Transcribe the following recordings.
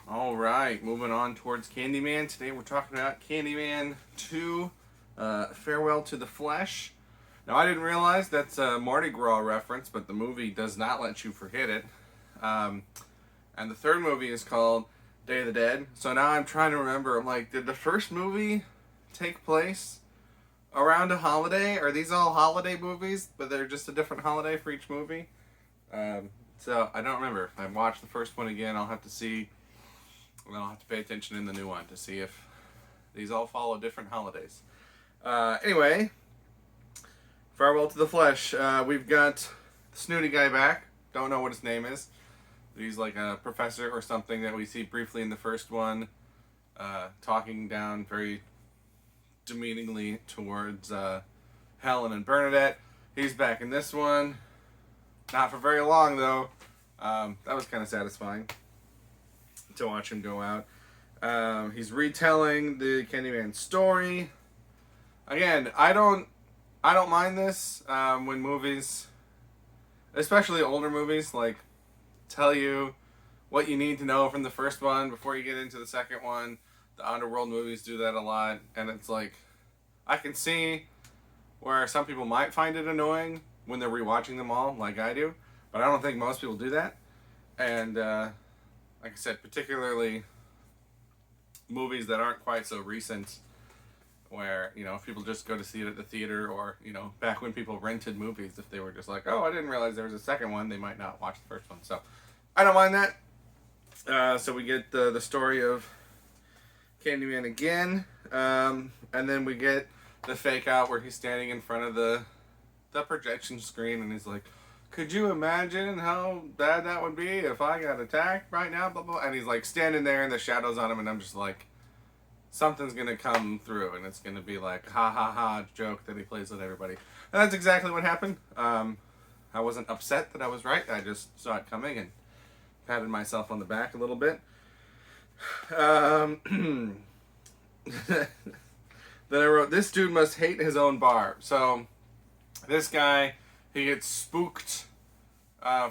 All right, moving on towards Candyman. Today we're talking about Candyman 2, Farewell to the Flesh. Now, I didn't realize that's a Mardi Gras reference, but the movie does not let you forget it. And the third movie is called Day of the Dead. So now I'm trying to remember, I'm like, did the first movie take place around a holiday? Are these all holiday movies, but they're just a different holiday for each movie? So I don't remember. If I watch the first one again, I'll have to see. I'll have to pay attention in the new one to see if these all follow different holidays. Anyway, Farewell to the Flesh. We've got the snooty guy back. Don't know what his name is. He's like a professor or something that we see briefly in the first one, talking down very demeaningly towards Helen and Bernadette. He's back in this one. Not for very long, though. That was kind of satisfying to watch him go out. He's retelling the Candyman story. Again, I don't mind this when movies, especially older movies, like tell you what you need to know from the first one before you get into the second one. The Underworld movies do that a lot, and it's like I can see where some people might find it annoying when they're rewatching them all, like I do, but I don't think most people do that. And like I said, particularly movies that aren't quite so recent, where, you know, if people just go to see it at the theater, or, you know, back when people rented movies, if they were just like, oh, I didn't realize there was a second one, they might not watch the first one. So I don't mind that. So we get the story of Candyman again, and then we get the fake out where he's standing in front of the projection screen, and he's like, could you imagine how bad that would be if I got attacked right now, blah, blah, and he's like standing there and the shadows on him, and I'm just like, something's gonna come through, and it's gonna be like, ha ha ha, joke that he plays with everybody. And that's exactly what happened. I wasn't upset that I was right, I just saw it coming and patted myself on the back a little bit. Then I wrote, this dude must hate his own bar. So this guy, he gets spooked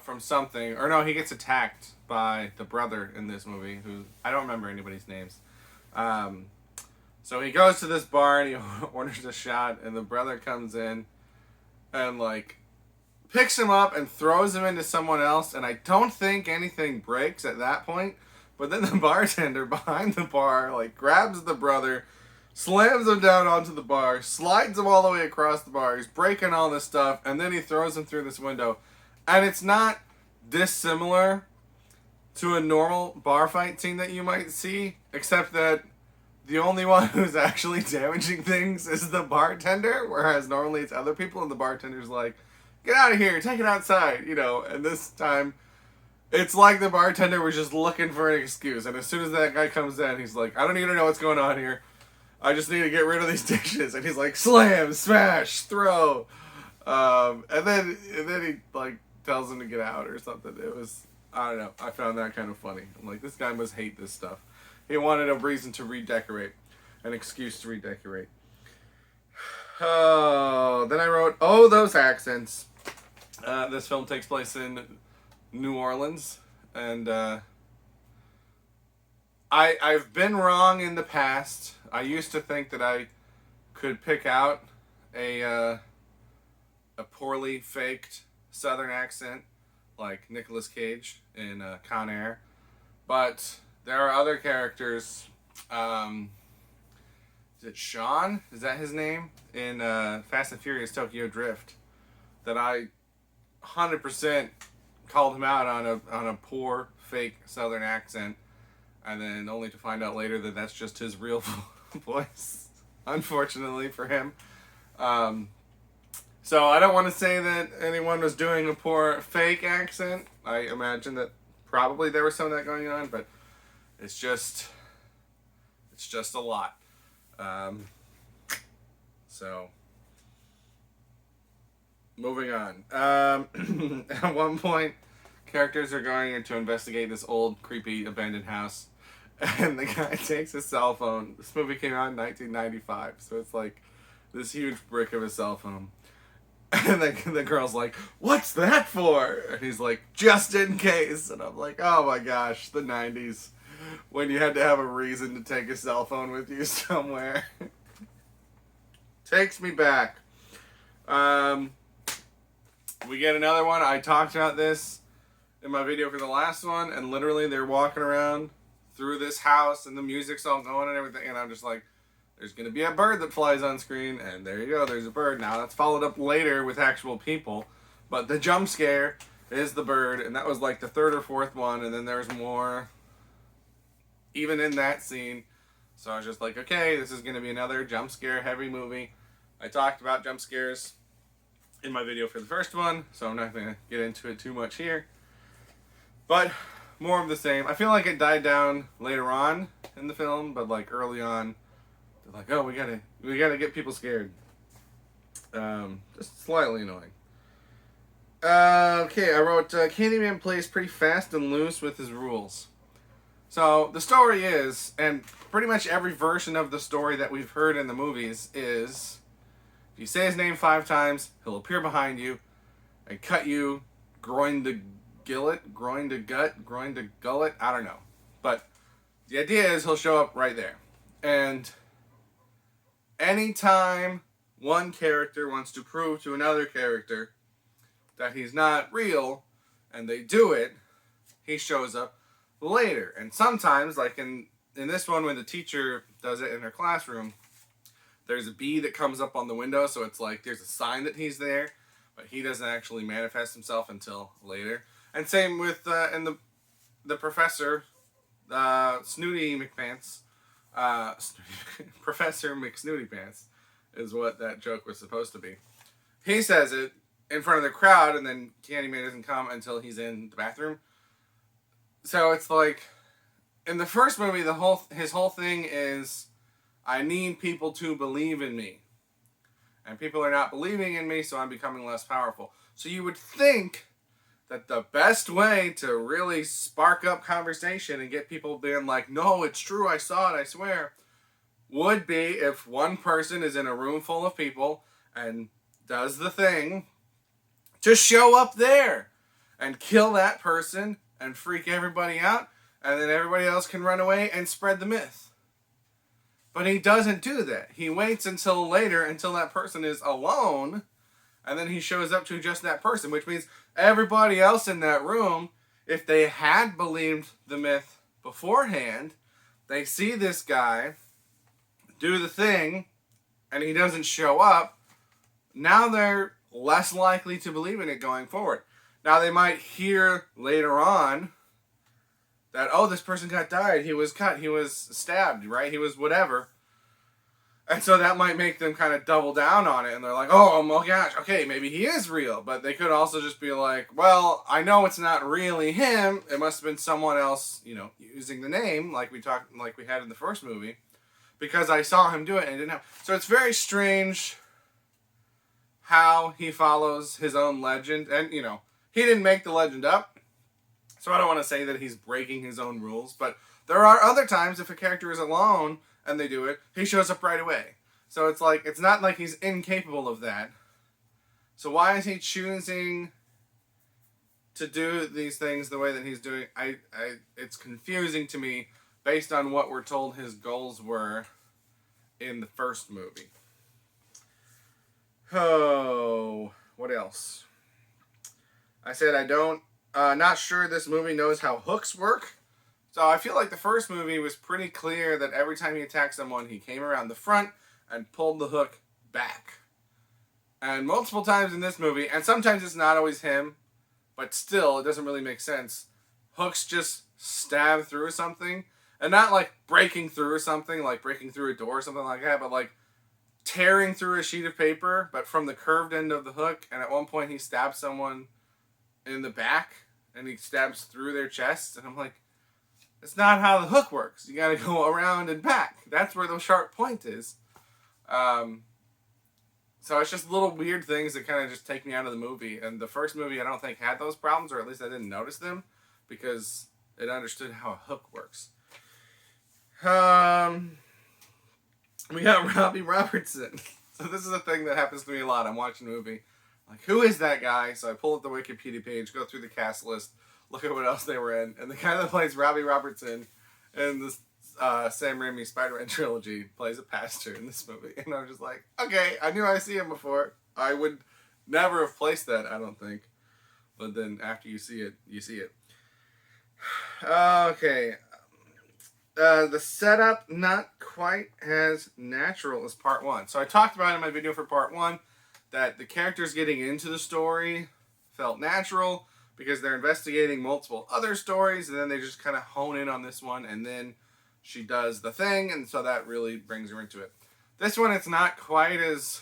from something, or no, he gets attacked by the brother in this movie, who I don't remember anybody's names. So he goes to this bar and he orders a shot, and the brother comes in and like picks him up and throws him into someone else, and I don't think anything breaks at that point. But then the bartender behind the bar like grabs the brother, slams him down onto the bar, slides him all the way across the bar. He's breaking all this stuff, and then he throws him through this window. And it's not dissimilar to a normal bar fight scene that you might see, except that the only one who's actually damaging things is the bartender, whereas normally it's other people, and the bartender's like, get out of here, take it outside, you know. And this time, it's like the bartender was just looking for an excuse. And as soon as that guy comes in, he's like, I don't even know what's going on here. I just need to get rid of these dishes. And he's like, slam, smash, throw. And then he like tells him to get out or something. It was, I don't know. I found that kind of funny. I'm like, this guy must hate this stuff. He wanted a reason to redecorate, an excuse to redecorate. Oh, then I wrote, oh, those accents. This film takes place in New Orleans, and I've been wrong in the past. I used to think that I could pick out a poorly faked Southern accent like Nicolas Cage in Con Air, but there are other characters. Is it Sean? Is that his name? In Fast and Furious Tokyo Drift, that I 100% called him out on a poor fake Southern accent, and then only to find out later that that's just his real voice, unfortunately for him. So I don't want to say that anyone was doing a poor fake accent. I imagine that probably there was some of that going on, but it's just a lot. So moving on. At one point, characters are going in to investigate this old, creepy, abandoned house, and the guy takes his cell phone. This movie came out in 1995, so it's like this huge brick of a cell phone. And the girl's like, what's that for? And he's like, just in case. And I'm like, oh my gosh, the 90s. when you had to have a reason to take a cell phone with you somewhere. Takes me back. We get another one. I talked about this in my video for the last one, and literally they're walking around through this house and the music's all going and everything, and I'm just like, there's going to be a bird that flies on screen, and there you go, there's a bird. Now that's followed up later with actual people, but the jump scare is the bird, and that was like the third or fourth one, and then there's more even in that scene. So I was just like, okay, this is going to be another jump scare heavy movie. I talked about jump scares in my video for the first one, so I'm not going to get into it too much here. But more of the same. I feel like it died down later on in the film, but like early on, they're like, oh, we gotta get people scared. Just slightly annoying. Okay, I wrote, Candyman plays pretty fast and loose with his rules. So, the story is, and pretty much every version of the story that we've heard in the movies is, if you say his name 5 times, he'll appear behind you and cut you groin to gullet, groin to gut, groin to gullet, I don't know. But the idea is he'll show up right there. And anytime one character wants to prove to another character that he's not real, and they do it, he shows up later. And sometimes, like in this one, when the teacher does it in her classroom, there's a bee that comes up on the window, so it's like there's a sign that he's there, but he doesn't actually manifest himself until later. And same with in the professor, Snooty McPants, Professor McSnootypants is what that joke was supposed to be. He says it in front of the crowd, and then Candyman doesn't come until he's in the bathroom. So it's like, in the first movie, his whole thing is, I need people to believe in me. And people are not believing in me, so I'm becoming less powerful. So you would think that the best way to really spark up conversation and get people being like, no, it's true, I saw it, I swear, would be if one person is in a room full of people and does the thing to show up there and kill that person and freak everybody out, and then everybody else can run away and spread the myth. But he doesn't do that. He waits until later, until that person is alone, and then he shows up to just that person, which means everybody else in that room, if they had believed the myth beforehand, they see this guy do the thing, and he doesn't show up, now they're less likely to believe in it going forward. Now they might hear later on that, oh, this person died, he was cut, he was stabbed, right? He was whatever. And so that might make them kind of double down on it, and they're like, oh my gosh, okay, maybe he is real. But they could also just be like, well, I know it's not really him, it must have been someone else, using the name, like we had in the first movie, because I saw him do it and it didn't happen. So it's very strange how he follows his own legend, and, he didn't make the legend up, so I don't want to say that he's breaking his own rules, but there are other times if a character is alone and they do it, he shows up right away. So it's like, it's not like he's incapable of that. So why is he choosing to do these things the way that he's doing? It's confusing to me based on what we're told his goals were in the first movie. Oh, what else? I said not sure this movie knows how hooks work. So I feel like the first movie was pretty clear that every time he attacked someone, he came around the front and pulled the hook back. And multiple times in this movie, and sometimes it's not always him, but still, it doesn't really make sense. Hooks just stab through something, and not like breaking through something, like breaking through a door or something like that, but like tearing through a sheet of paper, but from the curved end of the hook, and at one point he stabs someone in the back, and he stabs through their chest, and I'm like, that's not how the hook works. You gotta go around and back. That's where the sharp point is. So it's just little weird things that kind of just take me out of the movie, and the first movie I don't think had those problems, or at least I didn't notice them, because it understood how a hook works. We got Robbie Robertson. So this is a thing that happens to me a lot. I'm watching a movie, like, who is that guy? So I pull up the Wikipedia page, go through the cast list, look at what else they were in, and the guy that plays Robbie Robertson in this Sam Raimi Spider-Man trilogy plays a pastor in this movie. And I'm just like, okay, I knew I see him before. I would never have placed that, I don't think. But then after you see it, you see it. Okay. The setup, not quite as natural as part one. So I talked about in my video for part one that the characters getting into the story felt natural because they're investigating multiple other stories, and then they just kind of hone in on this one, and then she does the thing, and so that really brings her into it. This one, it's not quite as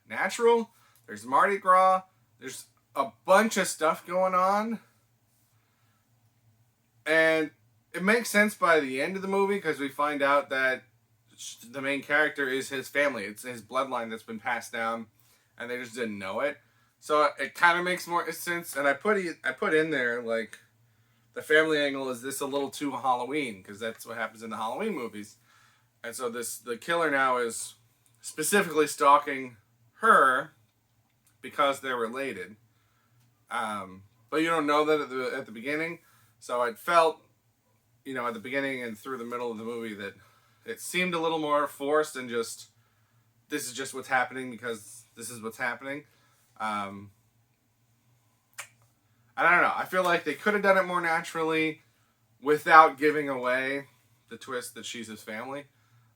natural. There's Mardi Gras. There's a bunch of stuff going on. And it makes sense by the end of the movie because we find out that the main character is his family. It's his bloodline that's been passed down, and they just didn't know it. So it kind of makes more sense. And I put in there, like, the family angle is this a little too Halloween, because that's what happens in the Halloween movies. And so the killer now is specifically stalking her because they're related. But you don't know that at the beginning. So it felt, at the beginning and through the middle of the movie, that it seemed a little more forced and just, this is just what's happening because this is what's happening. And I don't know. I feel like they could have done it more naturally without giving away the twist that she's his family.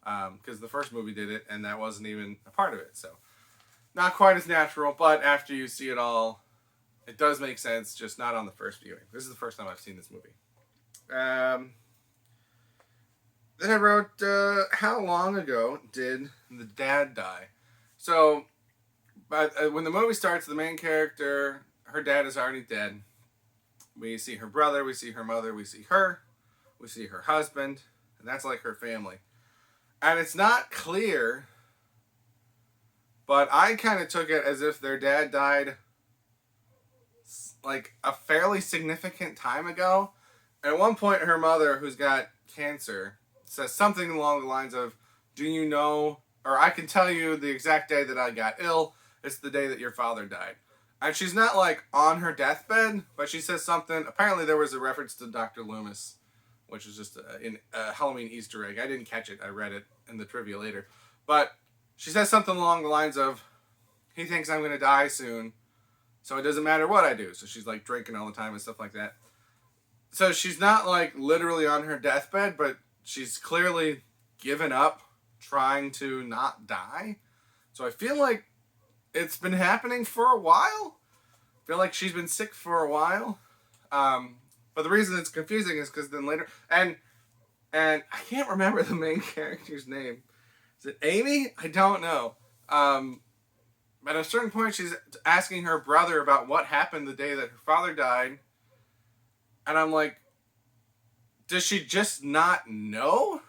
Because the first movie did it, and that wasn't even a part of it. So, not quite as natural, but after you see it all, it does make sense, just not on the first viewing. This is the first time I've seen this movie. Then I wrote, how long ago did the dad die? So, when the movie starts, the main character, her dad is already dead. We see her brother, we see her mother, we see her husband, and that's like her family. And it's not clear, but I kind of took it as if their dad died like a fairly significant time ago. And at one point, her mother, who's got cancer, says something along the lines of, do you know, or I can tell you the exact day that I got ill. It's the day that your father died. And she's not like on her deathbed, but she says something. Apparently there was a reference to Dr. Loomis, which is just a Halloween Easter egg. I didn't catch it. I read it in the trivia later. But she says something along the lines of, he thinks I'm going to die soon, so it doesn't matter what I do. So she's like drinking all the time and stuff like that. So she's not like literally on her deathbed, but she's clearly given up trying to not die. So I feel like it's been happening for a while. I feel like she's been sick for a while. But the reason it's confusing is because then later, and I can't remember the main character's name. Is it Amy? I don't know. But at a certain point, she's asking her brother about what happened the day that her father died. And I'm like, does she just not know?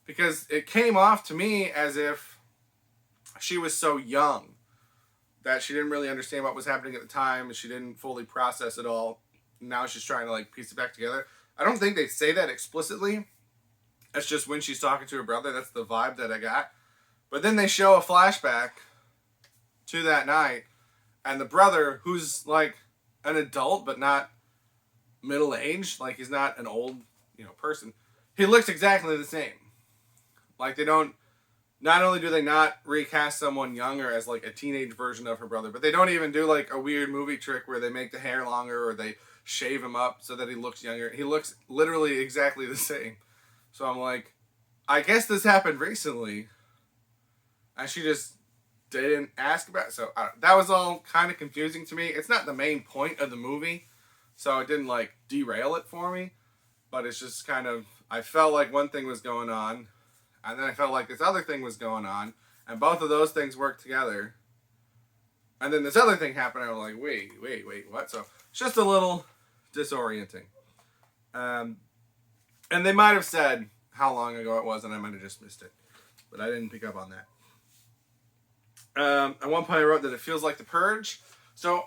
Because it came off to me as if she was so young that she didn't really understand what was happening at the time, and she didn't fully process it all. Now she's trying to like piece it back together. I don't think they say that explicitly. It's just when she's talking to her brother, that's the vibe that I got. But then they show a flashback to that night, and the brother, who's like an adult but not middle-aged, like he's not an old, person, he looks exactly the same. Like they don't, not only do they not recast someone younger as like a teenage version of her brother, but they don't even do like a weird movie trick where they make the hair longer or they shave him up so that he looks younger. He looks literally exactly the same. So I'm like, I guess this happened recently, and she just didn't ask about it. So that was all kind of confusing to me. It's not the main point of the movie, so it didn't like derail it for me. But it's just kind of, I felt like one thing was going on, and then I felt like this other thing was going on, and both of those things worked together. And then this other thing happened, and I was like, wait, what? So it's just a little disorienting. And they might have said how long ago it was, and I might have just missed it. But I didn't pick up on that. At one point I wrote that it feels like The Purge. So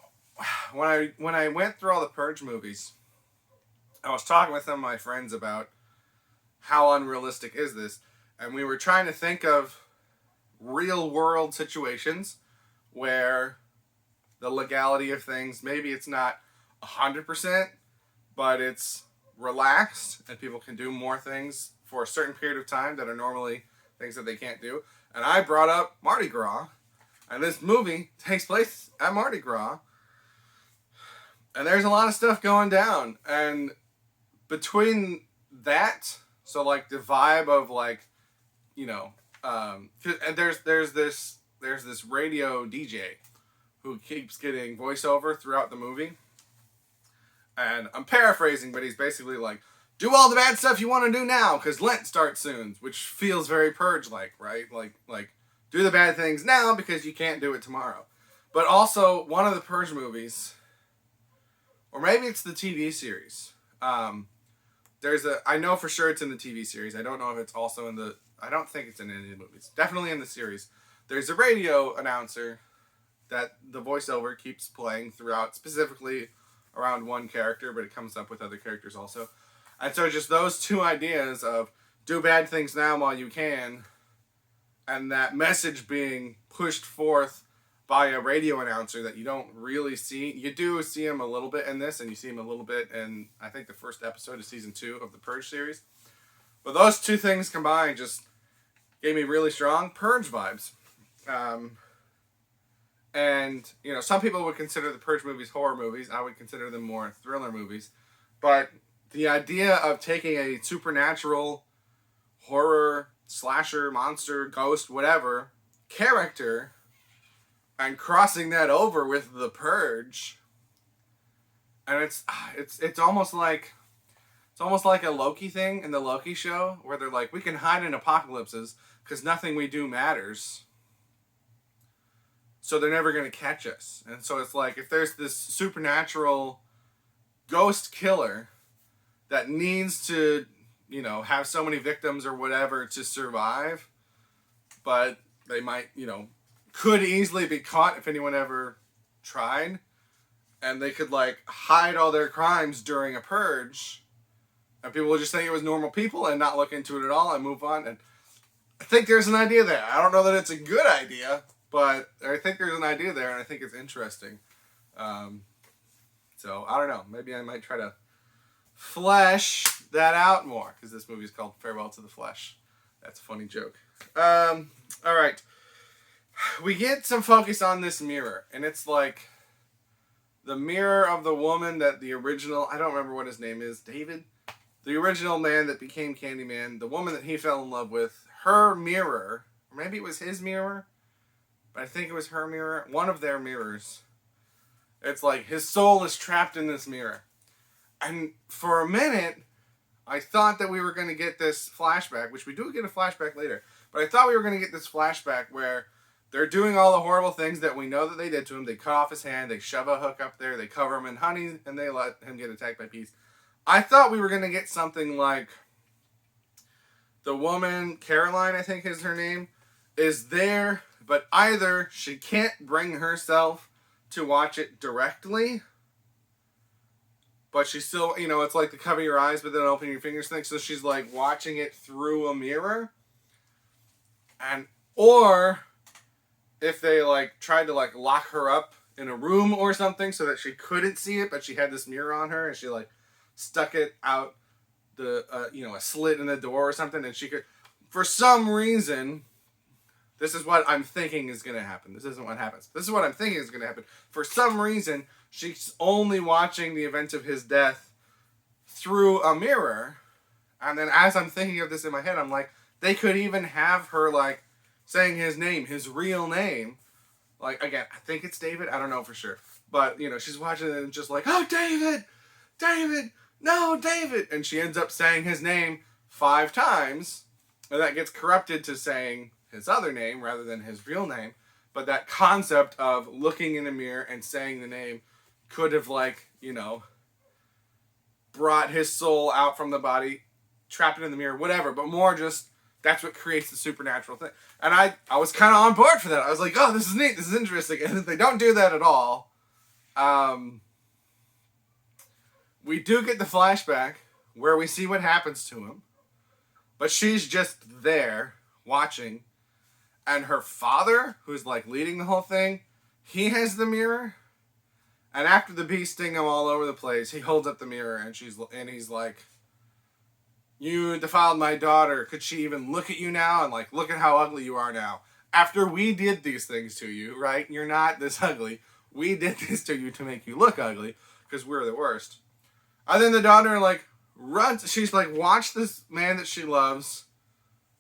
when I went through all the Purge movies, I was talking with some of my friends about how unrealistic is this. And we were trying to think of real world situations where the legality of things, maybe it's not 100%, but it's relaxed and people can do more things for a certain period of time that are normally things that they can't do. And I brought up Mardi Gras, and this movie takes place at Mardi Gras, and there's a lot of stuff going down. And between that, so like the vibe of like, you know, and there's this radio DJ who keeps getting voiceover throughout the movie. And I'm paraphrasing, but he's basically like, do all the bad stuff you want to do now, because Lent starts soon, which feels very Purge-like, right? Like, do the bad things now because you can't do it tomorrow. But also, one of the Purge movies, or maybe it's the TV series. I know for sure it's in the TV series. I don't know if it's also I don't think it's in any of the movies. Definitely in the series. There's a radio announcer that the voiceover keeps playing throughout, specifically around one character, but it comes up with other characters also. And so just those two ideas of do bad things now while you can, and that message being pushed forth by a radio announcer that you don't really see. You do see him a little bit in this, and you see him a little bit in, I think, the first episode of season 2 of the Purge series. But those two things combined just gave me really strong Purge vibes. And, you know, some people would consider the Purge movies horror movies. I would consider them more thriller movies. But the idea of taking a supernatural horror, slasher, monster, ghost, whatever, character and crossing that over with the Purge, and it's almost like a Loki thing in the Loki show where they're like, we can hide in apocalypses because nothing we do matters. So they're never going to catch us. And so it's like, if there's this supernatural ghost killer that needs to, you know, have so many victims or whatever to survive, but they might, you know, could easily be caught if anyone ever tried, and they could, like, hide all their crimes during a purge, and people would just think it was normal people and not look into it at all and move on. And I think there's an idea there. I don't know that it's a good idea, but I think there's an idea there, and I think it's interesting. So, I don't know. Maybe I might try to flesh that out more, because this movie is called Farewell to the Flesh. That's a funny joke. All right. We get some focus on this mirror, and it's like the mirror of the woman that the original, I don't remember what his name is, David? The original man that became Candyman, the woman that he fell in love with, her mirror, or maybe it was his mirror, but I think it was her mirror, one of their mirrors. It's like his soul is trapped in this mirror. And for a minute, I thought that we were going to get this flashback, which we do get a flashback later, but I thought we were going to get this flashback where they're doing all the horrible things that we know that they did to him. They cut off his hand, they shove a hook up there, they cover him in honey, and they let him get attacked by bees. I thought we were going to get something like the woman, Caroline, I think is her name, is there, but either she can't bring herself to watch it directly, but she's still, you know, it's like the cover your eyes but then open your fingers thing, so she's like watching it through a mirror. And, or if they like tried to like lock her up in a room or something so that she couldn't see it, but she had this mirror on her and she like stuck it out the, you know, a slit in the door or something, and she could, for some reason, this is what I'm thinking is going to happen. This isn't what happens. This is what I'm thinking is going to happen. For some reason, she's only watching the event of his death through a mirror. And then as I'm thinking of this in my head, I'm like, they could even have her, like, saying his name, his real name. Like, again, I think it's David. I don't know for sure. But, you know, she's watching it and just like, oh, David! David! No, David! And she ends up saying his name 5 times. And that gets corrupted to saying his other name rather than his real name. But that concept of looking in a mirror and saying the name could have, like, you know, brought his soul out from the body, trapped it in the mirror, whatever. But more just, that's what creates the supernatural thing. And I was kind of on board for that. I was like, oh, this is neat, this is interesting. And they don't do that at all. We do get the flashback where we see what happens to him. But she's just there, watching. And her father, who's like leading the whole thing, he has the mirror. And after the bees sting him all over the place, he holds up the mirror and he's like, "You defiled my daughter. Could she even look at you now? And like, look at how ugly you are now. After we did these things to you, right? You're not this ugly. We did this to you to make you look ugly because we're the worst." And then the daughter like runs. She's like, watch this man that she loves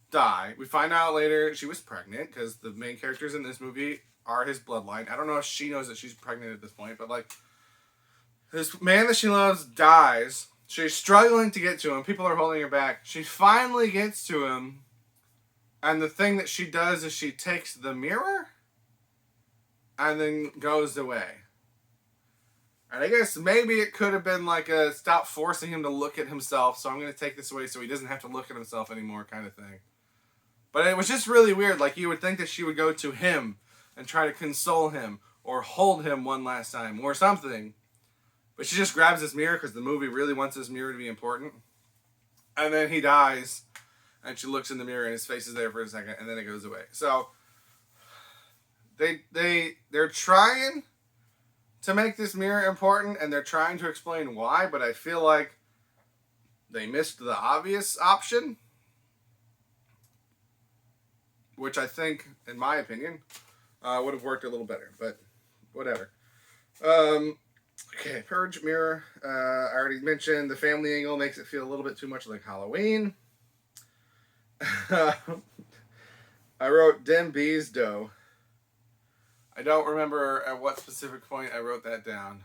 die. We find out later she was pregnant because the main characters in this movie are his bloodline. I don't know if she knows that she's pregnant at this point, but like, this man that she loves dies. She's struggling to get to him. People are holding her back. She finally gets to him. And the thing that she does is she takes the mirror and then goes away. And I guess maybe it could have been like a stop forcing him to look at himself, so I'm going to take this away so he doesn't have to look at himself anymore kind of thing. But it was just really weird. Like, you would think that she would go to him and try to console him or hold him one last time or something. But she just grabs this mirror because the movie really wants this mirror to be important. And then he dies. And she looks in the mirror and his face is there for a second. And then it goes away. So they're trying to make this mirror important. And they're trying to explain why. But I feel like they missed the obvious option. Which I think, in my opinion, would have worked a little better. But whatever. Okay, Purge, mirror. I already mentioned the family angle makes it feel a little bit too much like Halloween. I wrote Dem Bees Dough. I don't remember at what specific point I wrote that down.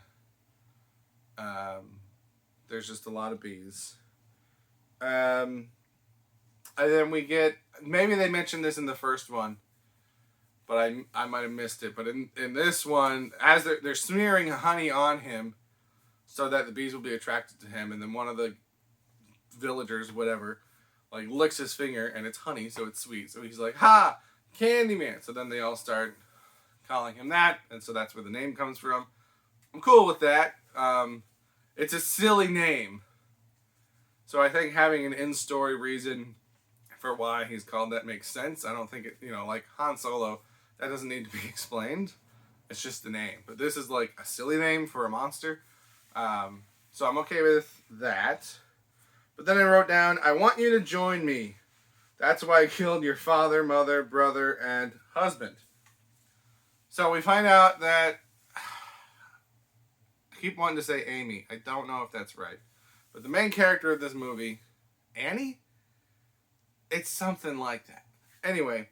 There's just a lot of bees. And then we get, maybe they mentioned this in the first one, but I might have missed it. But in this one, as they're smearing honey on him so that the bees will be attracted to him, and then one of the villagers, whatever, like licks his finger, and it's honey, so it's sweet. So he's like, "Ha! Candyman!" So then they all start calling him that, and so that's where the name comes from. I'm cool with that. It's a silly name. So I think having an in-story reason for why he's called that makes sense. I don't think it, like Han Solo, that doesn't need to be explained. It's just the name. But this is like a silly name for a monster. So I'm okay with that. But then I wrote down, "I want you to join me. That's why I killed your father, mother, brother, and husband." So we find out that, I keep wanting to say Amy. I don't know if that's right. But the main character of this movie, Annie? It's something like that. Anyway,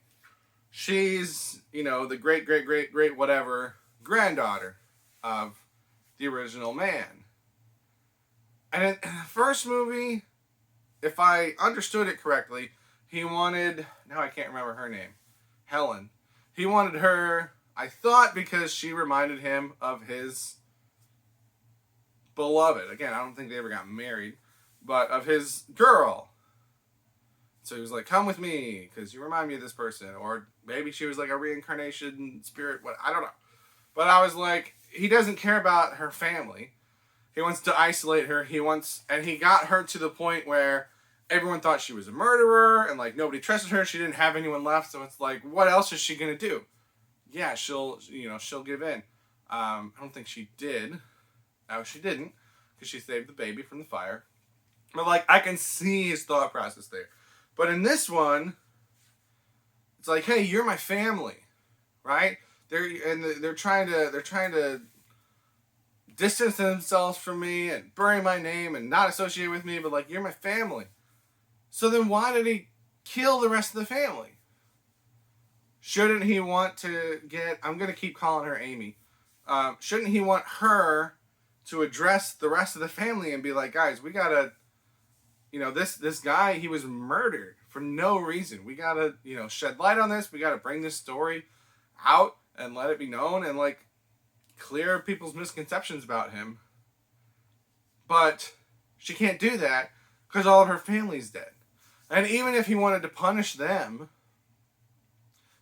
she's, the great whatever granddaughter of the original man. And in the first movie, if I understood it correctly, he wanted, now I can't remember her name, Helen. He wanted her, I thought, because she reminded him of his beloved. Again, I don't think they ever got married, but of his girl. So he was like, "Come with me, because you remind me of this person." Or maybe she was like a reincarnation spirit. I don't know. But I was like, he doesn't care about her family. He wants to isolate her. And he got her to the point where everyone thought she was a murderer, and like nobody trusted her. She didn't have anyone left. So it's like, what else is she going to do? Yeah, she'll give in. I don't think she did. No, she didn't, because she saved the baby from the fire. But like, I can see his thought process there. But in this one, it's like, hey, you're my family, right? They're trying to distance themselves from me and bury my name and not associate with me, but like, you're my family. So then why did he kill the rest of the family? Shouldn't he want to I'm going to keep calling her Amy. Shouldn't he want her to address the rest of the family and be like, guys, we gotta, this guy, he was murdered for no reason. We gotta, shed light on this. We gotta bring this story out and let it be known and like clear people's misconceptions about him. But she can't do that because all of her family's dead. And even if he wanted to punish them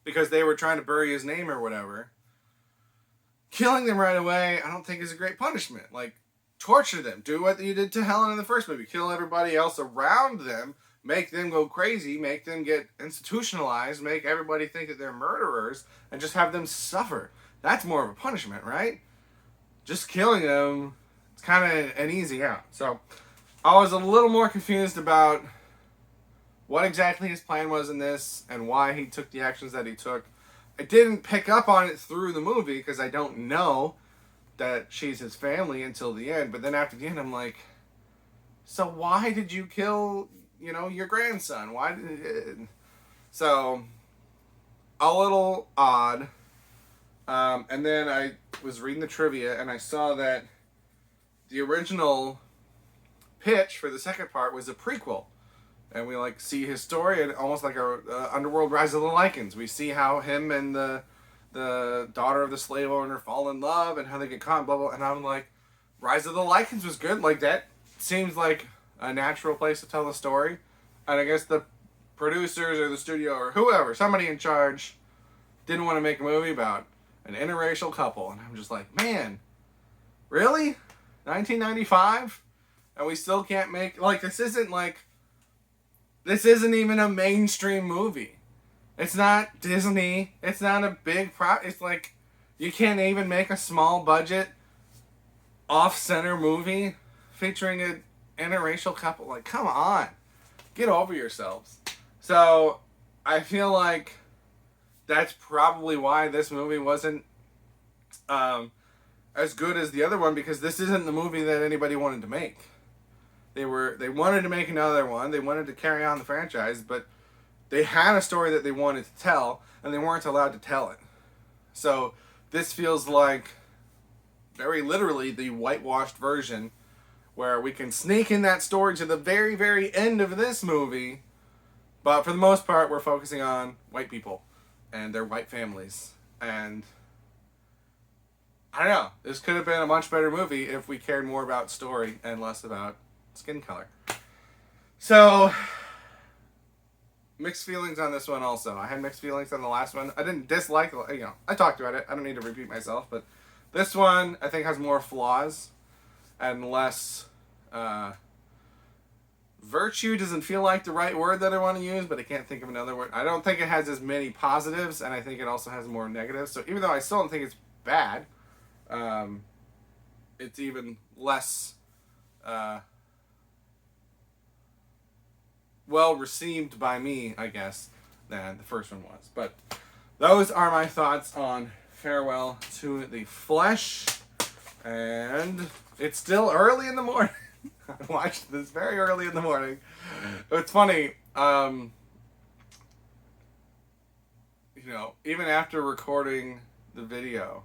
because they were trying to bury his name or whatever, killing them right away, I don't think is a great punishment. Like, torture them. Do what you did to Helen in the first movie. Kill everybody else around them. Make them go crazy. Make them get institutionalized. Make everybody think that they're murderers. And just have them suffer. That's more of a punishment, right? just killing him, it's kind of an easy out. So I was a little more confused about what exactly his plan was in this and why he took the actions that he took. I didn't pick up on it through the movie because I don't know that she's his family until the end. But then after the end, I'm like, so why did you kill, your grandson? Why did... So, a little odd. And then I was reading the trivia and I saw that the original pitch for the second part was a prequel. And we see his story, and almost like a Underworld Rise of the Lycans. We see how him and the daughter of the slave owner fall in love and how they get caught, blah, blah. And I'm like, Rise of the Lycans was good. That seems like a natural place to tell the story. And I guess the producers or the studio or whoever, somebody in charge, didn't want to make a movie about an interracial couple. And I'm just like, man, really? 1995? And we still can't make... This isn't even a mainstream movie. It's not Disney. It's not a big It's you can't even make a small budget, off-center movie featuring an interracial couple. Come on. Get over yourselves. So, I feel like that's probably why this movie wasn't as good as the other one, because this isn't the movie that anybody wanted to make. They wanted to make another one. They wanted to carry on the franchise, but they had a story that they wanted to tell, and they weren't allowed to tell it. So this feels like, very literally, the whitewashed version, where we can sneak in that story to the very, very end of this movie, but for the most part, we're focusing on white people and their white families. And I don't know. This could have been a much better movie if we cared more about story and less about skin color. So, mixed feelings on this one also. I had mixed feelings on the last one. I didn't dislike, I talked about it. I don't need to repeat myself, but this one I think has more flaws and less virtue. Doesn't feel like the right word that I want to use, but I can't think of another word. I don't think it has as many positives, and I think it also has more negatives. So even though I still don't think it's bad, it's even less well received by me, I guess, than the first one was. But those are my thoughts on Farewell to the Flesh. And it's still early in the morning. I watched this very early in the morning. It's funny, even after recording the video,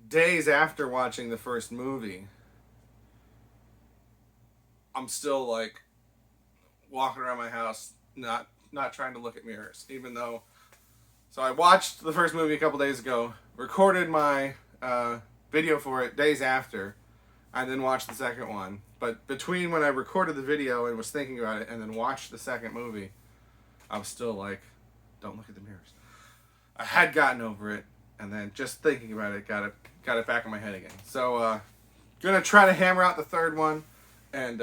days after watching the first movie, I'm still walking around my house, not trying to look at mirrors, even though... So I watched the first movie a couple days ago, recorded my video for it days after, and then watched the second one. But between when I recorded the video and was thinking about it and then watched the second movie, I was still don't look at the mirrors. I had gotten over it, and then just thinking about it got it back in my head again. So gonna try to hammer out the third one and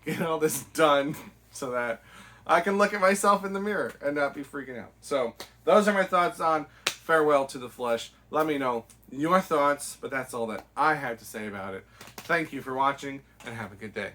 get all this done so that I can look at myself in the mirror and not be freaking out. So those are my thoughts on Farewell to the Flesh. Let me know your thoughts, but that's all that I had to say about it. Thank you for watching, and have a good day.